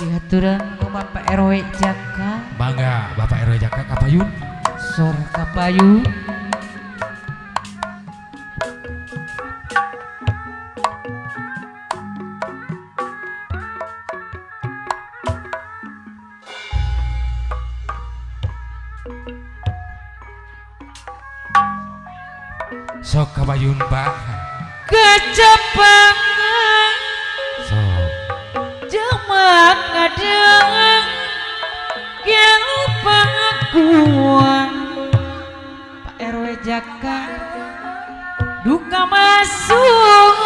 Diaturan ku Bapak RW Jaka. Bangga Bapak RW Jaka Kapayun. Sor Kapayun. Sok Kapayun Pak. Kecapangan Sok. jaman ngadang yang pengakuan Pak RW Jaka duka masuk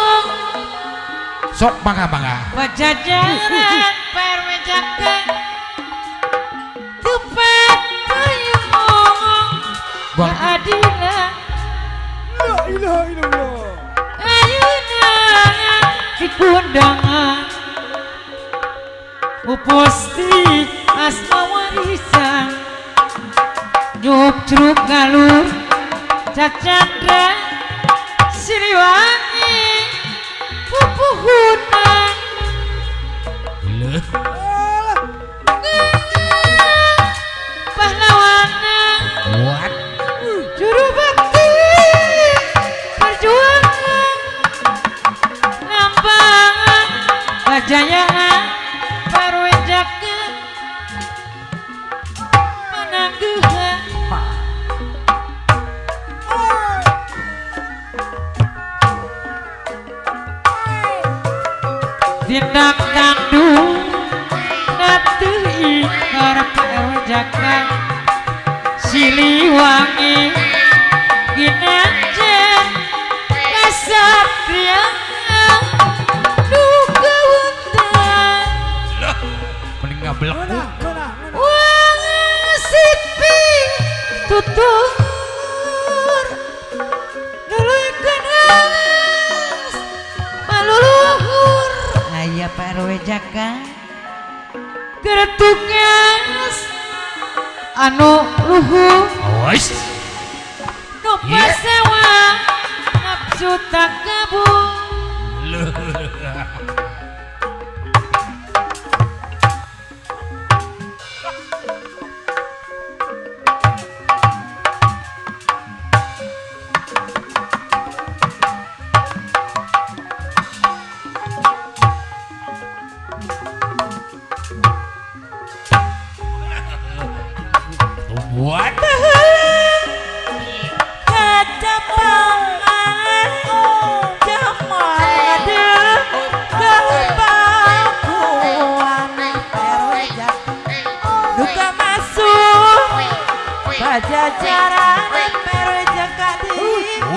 Sok bangga. pajajaran Pak RW Jaka tepat payung Bang. keadilan La ilaha illallah. ayeuna di kondangan Uposti asma warisan nyuk curug galur cacandra Siliwangi pupuhunan Leuh. pahlawana What? juru bakti perjuangan lambangan kejayaan RW Jaka Penangguhan tindak tandung natu ingkar Pak RW Jaka Siliwangi Ginanjar Kasatria Duka Wundan Mending ngablek. Wang sipi tutur nuluykeun alas maluluhur aya Pak RW Jaka geretugas anu luhur Awas. nu pasewa nafsu tak kabur Leuh. What? kecapangan jaman kebakuan RW Jaka duka masuk pajajaran RW Jaka di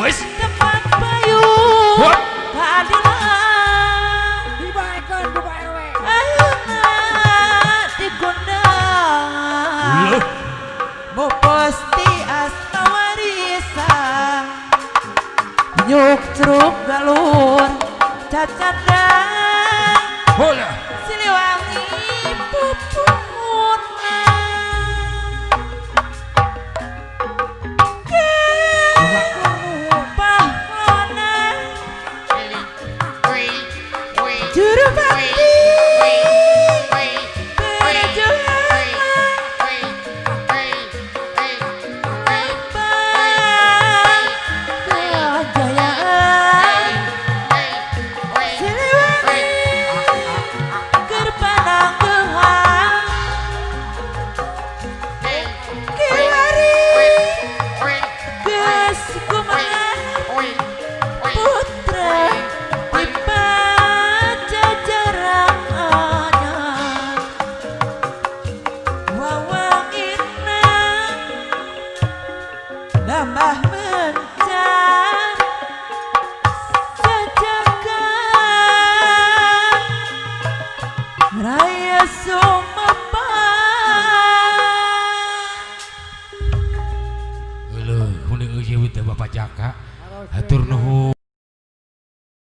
Wes. tempat payung What? keadilan Dibaikkan ku Pak RW. ayeuna di kondangan Leuh. Muposti asma warisan nyuk curug galur cacandra